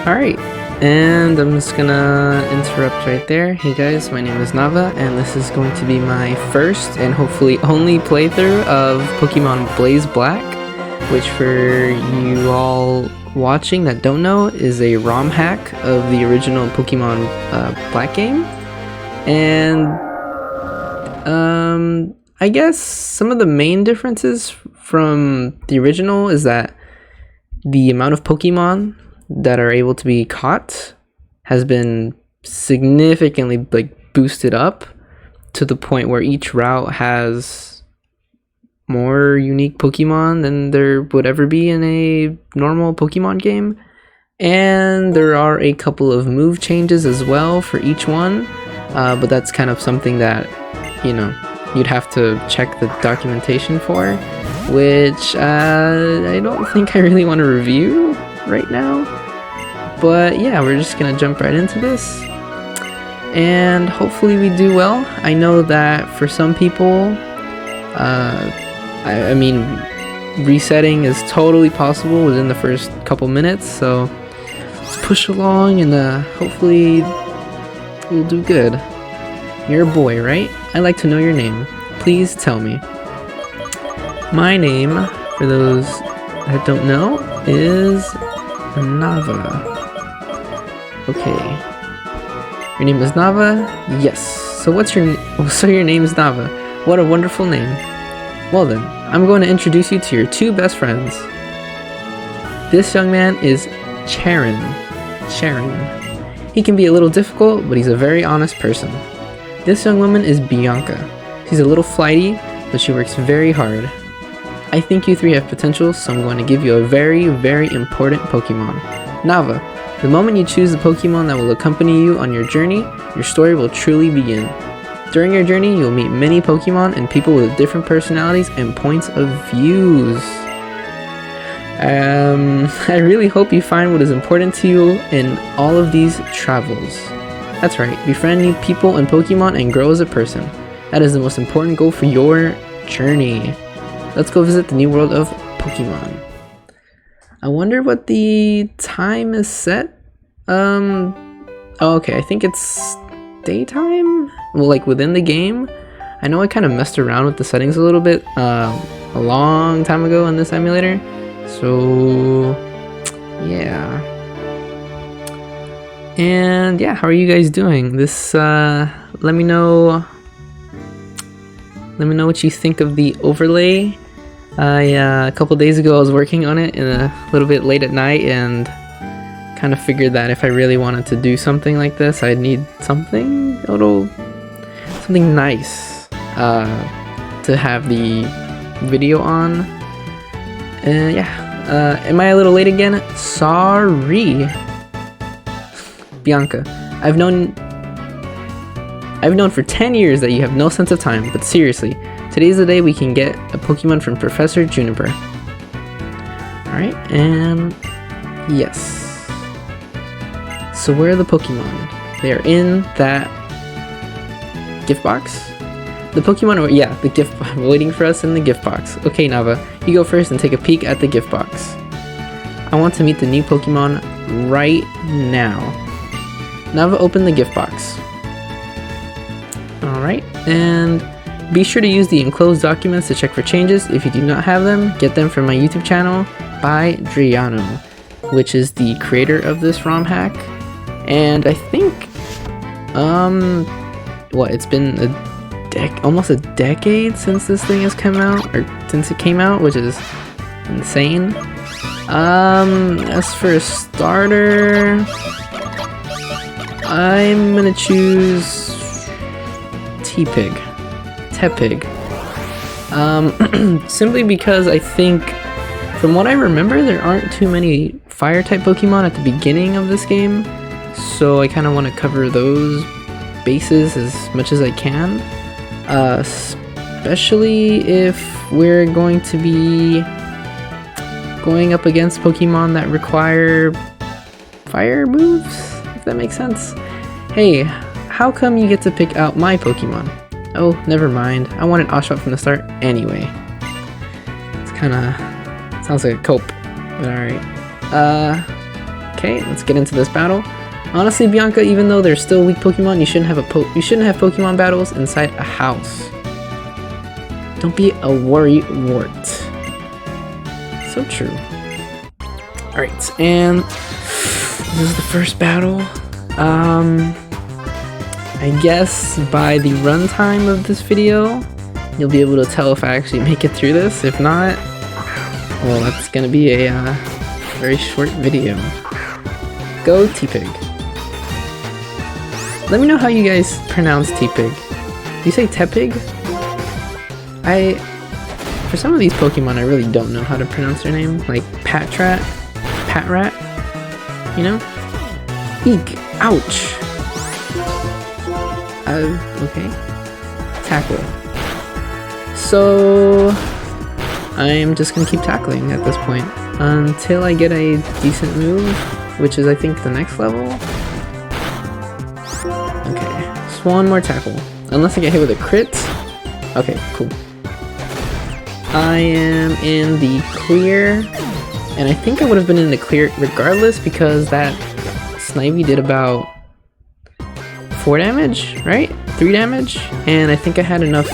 Alright, and I'm just gonna interrupt right there. Hey guys, my name is Nava, and this is going to be my first and hopefully only playthrough of Pokemon Blaze Black, which for you all watching that don't know is a ROM hack of the original Pokemon Black game. And I guess some of the main differences from the original is that the amount of Pokemon that are able to be caught has been significantly boosted up to the point where each route has more unique Pokemon than there would ever be in a normal Pokemon game. And there are a couple of move changes as well for each one, but that's kind of something that, you know, you'd have to check the documentation for, which I don't think I really want to review right now. But yeah, we're just gonna jump right into this, and hopefully we do well. I know that for some people, I mean, resetting is totally possible within the first couple minutes, so let's push along and hopefully we'll do good. You're a boy, right? I'd like to know your name. Please tell me. My name, for those that don't know, is Nava. Okay. Your name is Nava? Yes. So your name is Nava. What a wonderful name. Well then, I'm going to introduce you to your two best friends. This young man is Charon. He can be a little difficult, but he's a very honest person. This young woman is Bianca. She's a little flighty, but she works very hard. I think you three have potential, so I'm going to give you a very, very important Pokemon. Nava, the moment you choose the Pokemon that will accompany you on your journey, your story will truly begin. During your journey, you'll meet many Pokemon and people with different personalities and points of views. I really hope you find what is important to you in all of these travels. That's right, befriend new people and Pokemon and grow as a person. That is the most important goal for your journey. Let's go visit the new world of Pokemon. I wonder what the time is set. Oh, okay, I think it's daytime? Well, like within the game. I know I kind of messed around with the settings a little bit a long time ago in this emulator. So, yeah. And yeah, how are you guys doing? This, let me know what you think of the overlay. A couple days ago I was working on it a little bit late at night and kind of figured that if I really wanted to do something like this, I'd need something nice to have the video on. Yeah, am I a little late again? Sorry. Bianca, I've known for 10 years that you have no sense of time, but seriously, today's the day we can get a Pokemon from Professor Juniper. Alright, and yes. So where are the Pokemon? They are in that gift box? The Pokemon are, yeah, the gift box, waiting for us in the gift box. Okay, Nava, you go first and take a peek at the gift box. I want to meet the new Pokemon right now. Nava, open the gift box. Alright, and be sure to use the enclosed documents to check for changes. If you do not have them, get them from my YouTube channel by Driano, which is the creator of this ROM hack. And I think, what, it's been almost a decade since this thing has come out, or since it came out, which is insane. As for a starter, I'm gonna choose Tepig. Simply because I think, from what I remember, there aren't too many fire-type Pokemon at the beginning of this game, so I kind of want to cover those bases as much as I can, especially if we're going to be going up against Pokemon that require fire moves, if that makes sense. Hey, how come you get to pick out my Pokemon? Oh, never mind. I wanted Oshawott from the start anyway. It's kinda... sounds like a cope, but alright. Okay, let's get into this battle. Honestly, Bianca, even though they're still weak Pokemon, you shouldn't have Pokemon battles inside a house. Don't be a worrywart. So true. Alright, and this is the first battle. I guess by the runtime of this video, you'll be able to tell if I actually make it through this. If not, well, that's gonna be a very short video. Go Tepig. Let me know how you guys pronounce Tepig. Do you say Tepig? For some of these Pokemon, I really don't know how to pronounce their name. Like Patrat, you know? Eek, ouch. Okay. Tackle. So, I'm just gonna keep tackling at this point until I get a decent move, which is I think the next level. Okay, just one more tackle. Unless I get hit with a crit. Okay, cool. I am in the clear, and I think I would have been in the clear regardless because that Snivy did about 4 damage, right? 3 damage, and I think I had enough.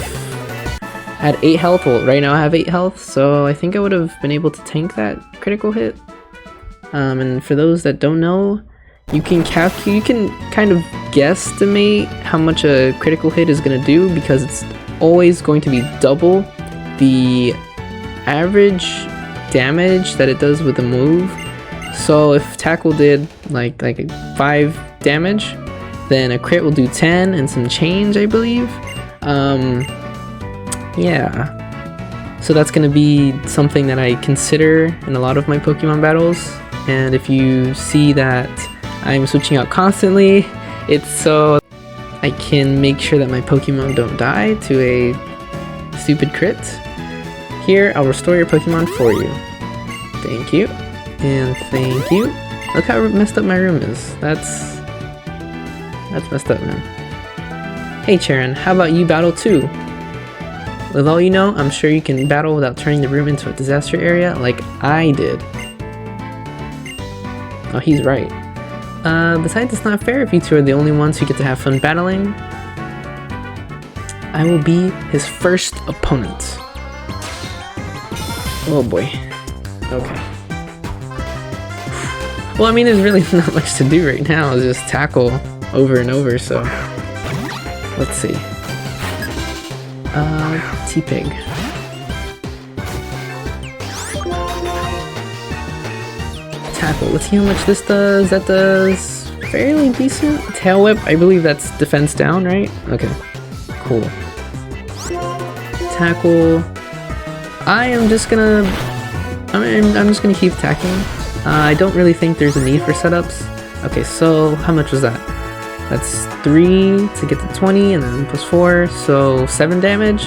I had 8 health. Well, right now I have 8 health, so I think I would have been able to tank that critical hit. And for those that don't know, you can kind of guesstimate how much a critical hit is gonna do because it's always going to be double the average damage that it does with a move. So if tackle did like 5 damage, then a crit will do 10 and some change, I believe. Yeah. So that's gonna be something that I consider in a lot of my Pokemon battles. And if you see that I'm switching out constantly, it's so I can make sure that my Pokemon don't die to a stupid crit. Here, I'll restore your Pokemon for you. Thank you. And thank you. Look how messed up my room is. That's messed up, man. Hey Charon, how about you battle too? With all you know, I'm sure you can battle without turning the room into a disaster area like I did. Oh, he's right. Besides, it's not fair if you two are the only ones who get to have fun battling. I will be his first opponent. Oh boy. Okay. Well, I mean, there's really not much to do right now. It's just tackle over and over, so... Let's see. Tepig. Tackle. Let's see how much this does. That does fairly decent. Tail Whip, I believe that's defense down, right? Okay. Cool. Tackle. I'm just gonna keep attacking. I don't really think there's a need for setups. Okay, so how much was that? That's 3 to get to 20, and then plus 4, so 7 damage.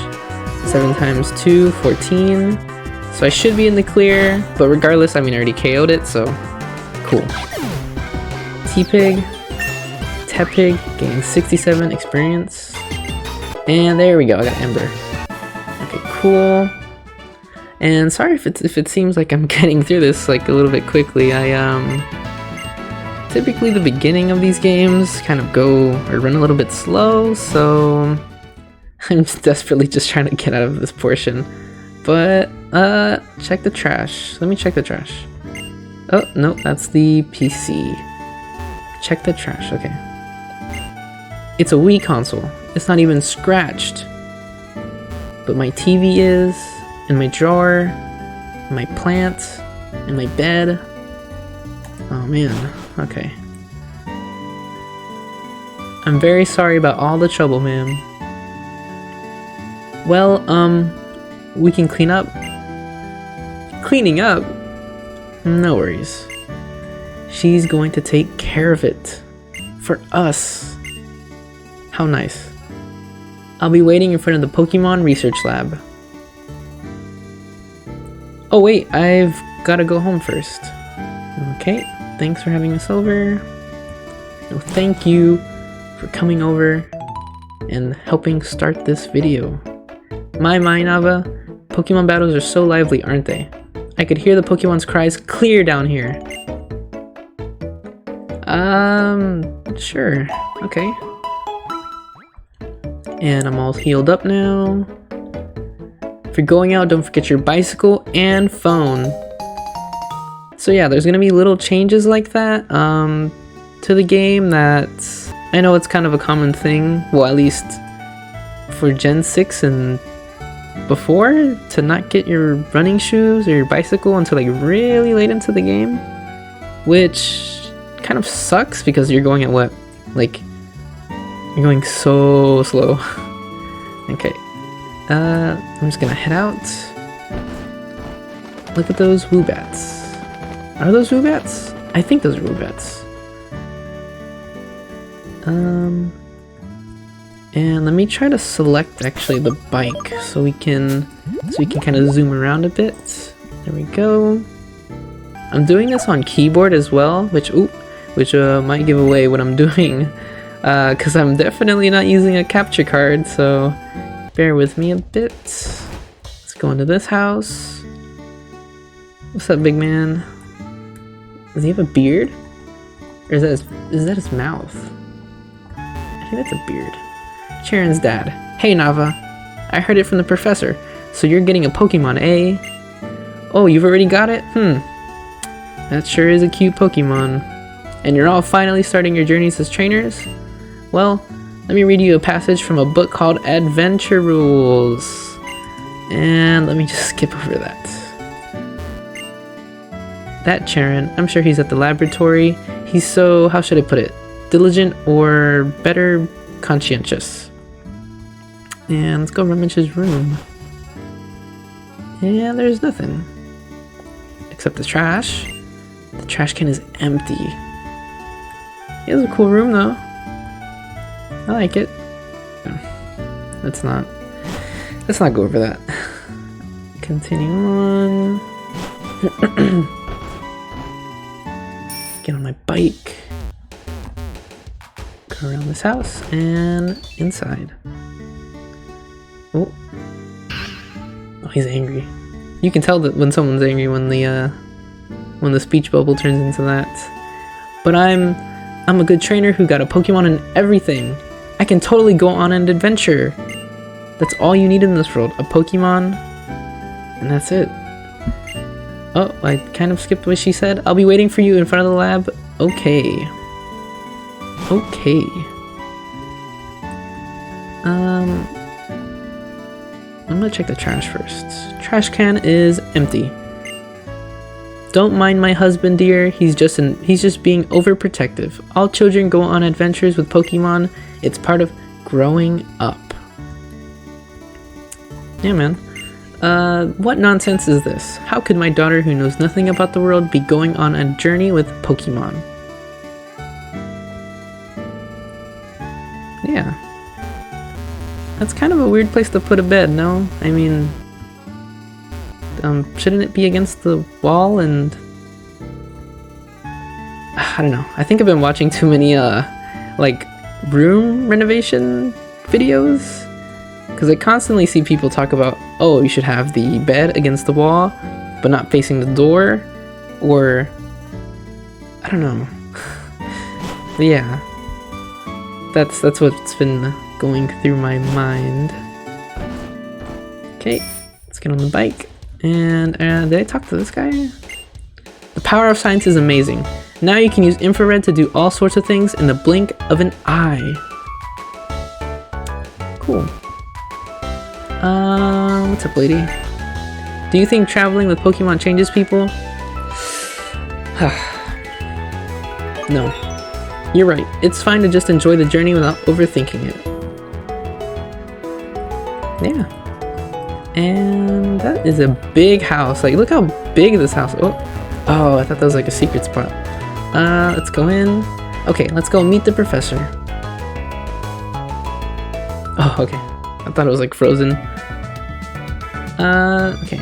7 times 2, 14. So I should be in the clear, but regardless, I mean, I already KO'd it, so cool. Tepig, gained 67 experience. And there we go, I got Ember. Okay, cool. And sorry if it seems like I'm getting through this like a little bit quickly. Typically the beginning of these games kind of run a little bit slow, so I'm desperately just trying to get out of this portion. But check the trash. Let me check the trash. Oh no, that's the PC. Check the trash, okay. It's a Wii console. It's not even scratched. But my TV is, and my drawer, and my plant, and my bed. Oh man, okay. I'm very sorry about all the trouble, ma'am. Well, we can clean up. Cleaning up? No worries. She's going to take care of it. For us. How nice. I'll be waiting in front of the Pokemon Research Lab. Oh wait, I've gotta go home first. Okay, thanks for having us over. No, thank you for coming over and helping start this video. My Nava, Pokemon battles are so lively, aren't they? I could hear the Pokemon's cries clear down here. Sure, okay. And I'm all healed up now. If you're going out, don't forget your bicycle and phone. So yeah, there's gonna be little changes like that to the game that I know it's kind of a common thing. Well, at least for Gen 6 and before, to not get your running shoes or your bicycle until like really late into the game, which kind of sucks because you're going at what? Like, you're going so slow. Okay. I'm just gonna head out. Look at those Woobats. Are those Woobats? I think those are Woobats. And let me try to select actually the bike so we can kind of zoom around a bit. There we go. I'm doing this on keyboard as well, which might give away what I'm doing. Because I'm definitely not using a capture card, so bear with me a bit. Let's go into this house. What's up, big man? Does he have a beard? Or is that his mouth? I think that's a beard. Charon's dad. Hey, Nava. I heard it from the professor. So you're getting a Pokemon, eh? Oh, you've already got it? That sure is a cute Pokemon. And you're all finally starting your journeys as trainers? Well, let me read you a passage from a book called Adventure Rules. And let me just skip over that. That Charon, I'm sure he's at the laboratory. He's so, how should I put it? Diligent or better, conscientious. And let's go rummage his room. And there's nothing. Except the trash. The trash can is empty. He has a cool room though. I like it. Let's not go over that. Continue on. Get on my bike. Go around this house and inside. Oh, he's angry. You can tell that when someone's angry when the speech bubble turns into that. But I'm a good trainer who got a Pokemon and everything. I can totally go on an adventure. That's all you need in this world, a Pokemon, and that's it. Oh, I kind of skipped what she said. I'll be waiting for you in front of the lab. Okay. Okay. I'm gonna check the trash first. Trash can is empty. Don't mind my husband, dear. He's just being overprotective. All children go on adventures with Pokemon. It's part of growing up. Yeah, man. What nonsense is this? How could my daughter, who knows nothing about the world, be going on a journey with Pokemon? Yeah. That's kind of a weird place to put a bed, no? I mean, shouldn't it be against the wall and... I don't know. I think I've been watching too many, like, room renovation videos. Because I constantly see people talk about, oh, you should have the bed against the wall, but not facing the door. Or... I don't know. But yeah. That's what's been going through my mind. Okay, let's get on the bike. And did I talk to this guy? The power of science is amazing. Now you can use infrared to do all sorts of things in the blink of an eye. Cool. What's up, lady? Do you think traveling with Pokemon changes people? No. You're right. It's fine to just enjoy the journey without overthinking it. Yeah. And that is a big house. Like, look how big this house is. Oh, I thought that was like a secret spot. Let's go in. Okay, let's go meet the professor. Oh, okay. I thought it was like frozen. Okay.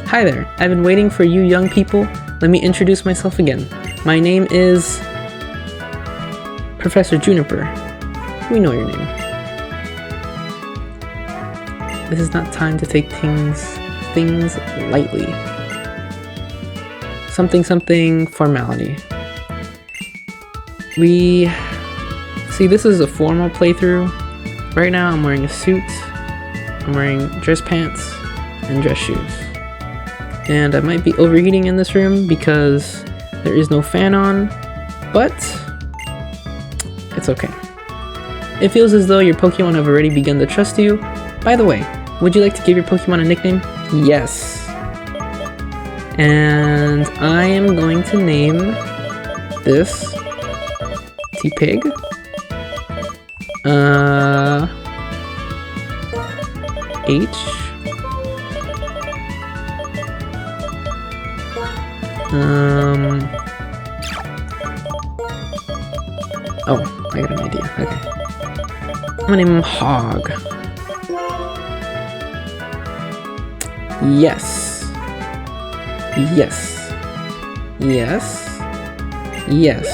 Hi there. I've been waiting for you young people. Let me introduce myself again. My name is Professor Juniper. We know your name. This is not time to take things lightly. Something formality. See, this is a formal playthrough. Right now I'm wearing a suit, I'm wearing dress pants and dress shoes. And I might be overheating in this room because there is no fan on, but it's okay. It feels as though your Pokemon have already begun to trust you. By the way, would you like to give your Pokemon a nickname? Yes. And I am going to name this T-Pig. H. Oh, I got an idea. Okay. I'm gonna name him Hog. Yes. Yes. Yes. Yes.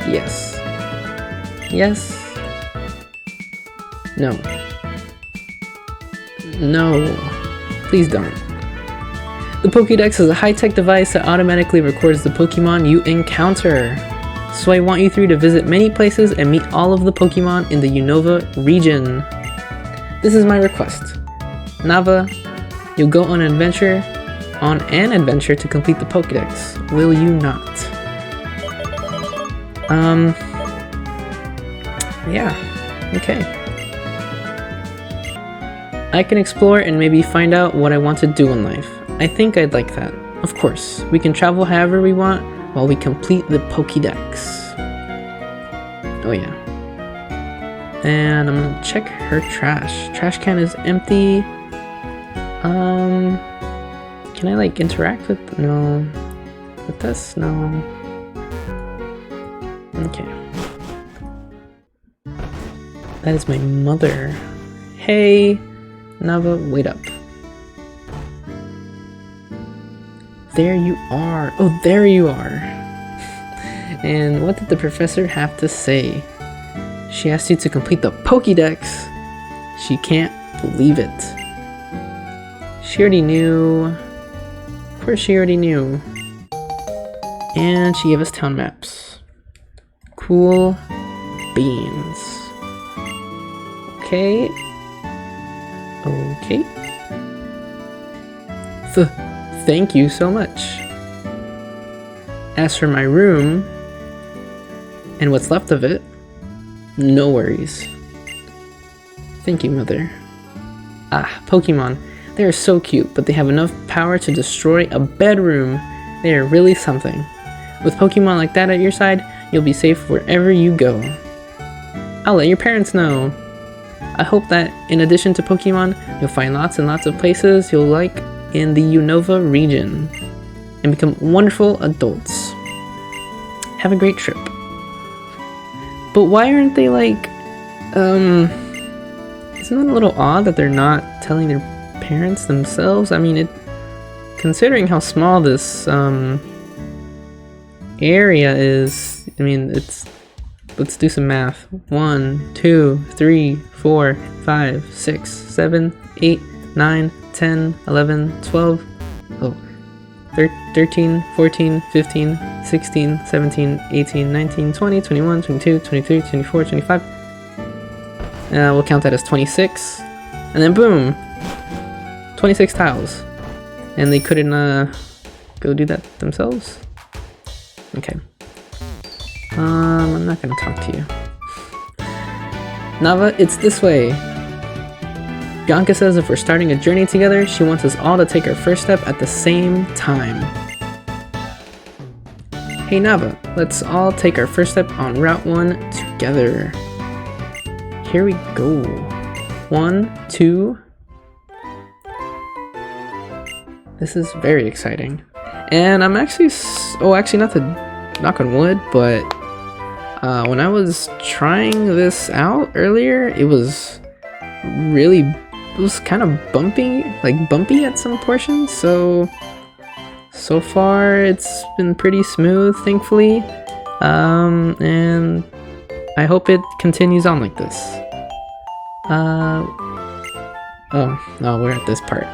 Yes. Yes. No. No. Please don't. The Pokédex is a high-tech device that automatically records the Pokemon you encounter. So I want you three to visit many places and meet all of the Pokemon in the Unova region. This is my request. Nava, you'll go on an adventure to complete the Pokédex. Will you not? Yeah. Okay. I can explore and maybe find out what I want to do in life. I think I'd like that. Of course, we can travel however we want while we complete the Pokédex. Oh yeah. And I'm gonna check her trash. Trash can is empty. Can I like interact with with this? No. Okay. That is my mother. Hey, Nava, wait up. There you are. Oh, there you are. And what did the professor have to say? She asked you to complete the Pokédex. She can't believe it. She already knew. Of course she already knew. And she gave us town maps. Cool beans. Okay. Okay. Thank you so much. As for my room, and what's left of it, no worries. Thank you, Mother. Ah, Pokemon. They are so cute, but they have enough power to destroy a bedroom. They are really something. With Pokemon like that at your side, you'll be safe wherever you go. I'll let your parents know. I hope that, in addition to Pokemon, you'll find lots and lots of places you'll like in the Unova region and become wonderful adults. Have a great trip. But why aren't they like, isn't that a little odd that they're not telling their parents themselves? I mean, considering how small this area is, I mean, let's do some math. 1, 2, 3, 4, 5, 6, 7, 8, 9, 10, 11, 12, 13, 14, 15, 16, 17, 18, 19, 20, 21, 22, 23, 24, 25. We'll count that as 26. And then boom! 26 tiles. And they couldn't go do that themselves? Okay. I'm not gonna talk to you. Nava, it's this way. Bianca says if we're starting a journey together, she wants us all to take our first step at the same time. Hey Nava, let's all take our first step on Route 1 together. Here we go. 1, 2. This is very exciting. And I'm actually, actually not to knock on wood, but when I was trying this out earlier, it was kind of bumpy at some portions, so far it's been pretty smooth, thankfully, and I hope it continues on like this. Oh no, we're at this part.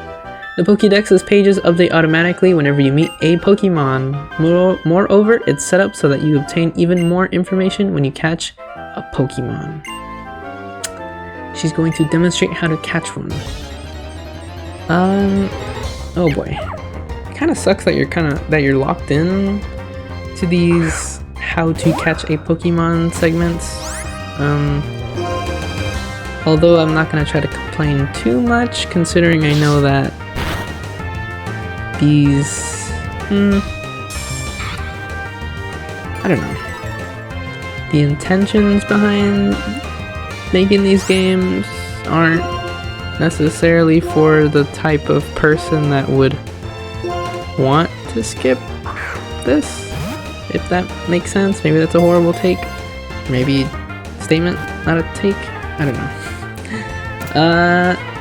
The Pokédex's pages update automatically whenever you meet a Pokemon. Moreover, it's set up so that you obtain even more information when you catch a Pokemon. She's going to demonstrate how to catch one. Oh boy. It kind of sucks that you're locked in to these how to catch a Pokemon segments. Although I'm not gonna try to complain too much, considering I know that these, I don't know. The intentions behind making these games aren't necessarily for the type of person that would want to skip this, if that makes sense. Maybe that's a horrible take. Maybe statement, not a take. I don't know.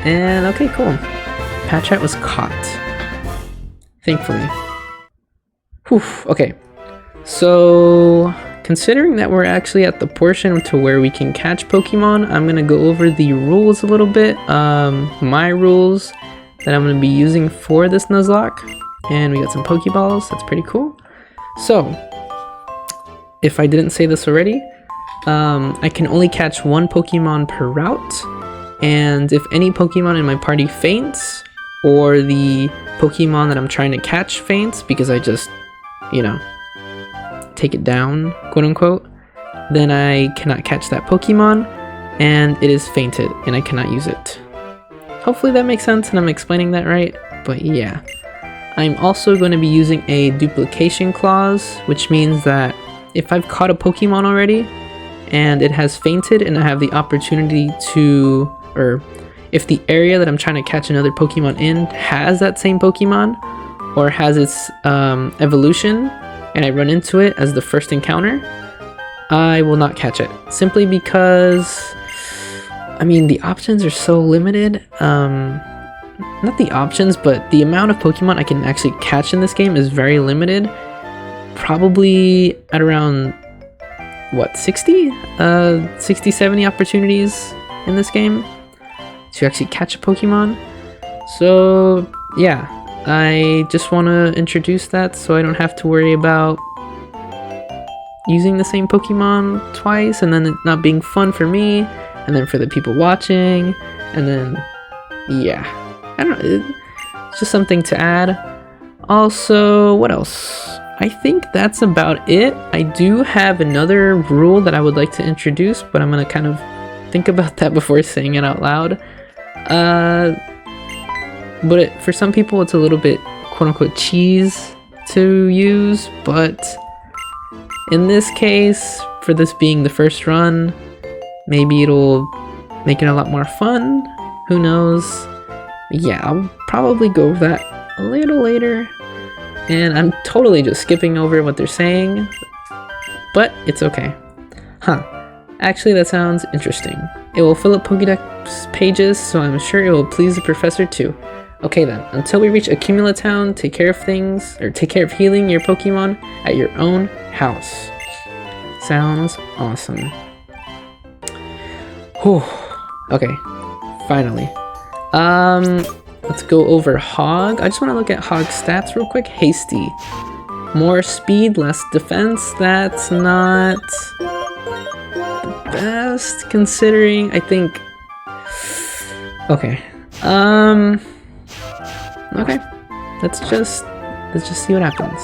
And okay, cool. Patchat was caught. Thankfully. Whew, okay. So, considering that we're actually at the portion to where we can catch Pokemon, I'm gonna go over the rules a little bit. My rules that I'm gonna be using for this Nuzlocke. And we got some Pokeballs, that's pretty cool. So, if I didn't say this already, I can only catch one Pokemon per route. And if any Pokemon in my party faints, or the Pokemon that I'm trying to catch faints because I just, take it down, quote unquote, then I cannot catch that Pokemon, and it is fainted, and I cannot use it. Hopefully that makes sense and I'm explaining that right, but yeah. I'm also going to be using a duplication clause, which means that if I've caught a Pokemon already, and it has fainted, and I have the opportunity to, or if the area that I'm trying to catch another Pokemon in has that same Pokemon, or has its evolution, and I run into it as the first encounter, I will not catch it. Simply because, the options are so limited. Not the options, but the amount of Pokemon I can actually catch in this game is very limited. Probably at around, 60, 70 opportunities in this game to actually catch a Pokemon. So yeah, I just want to introduce that so I don't have to worry about using the same Pokemon twice and then it not being fun for me and then for the people watching, and then yeah, I don't know, it's just something to add. Also, what else? I think that's about it. I do have another rule that I would like to introduce, but I'm gonna kind of think about that before saying it out loud. But for some people it's a little bit quote-unquote cheese to use, but in this case, for this being the first run, maybe it'll make it a lot more fun. Who knows? Yeah, I'll probably go over that a little later, and I'm totally just skipping over what they're saying, but it's okay. Actually, that sounds interesting. It will fill up Pokédex pages, so I'm sure it will please the professor too. Okay then, until we reach Accumula Town, take care of healing your Pokemon at your own house. Sounds awesome. Whew. Okay, finally. Let's go over Hog. I just want to look at Hog's stats real quick. Hasty. More speed, less defense. That's not the best, considering, I think... Okay. Okay. Let's just see what happens.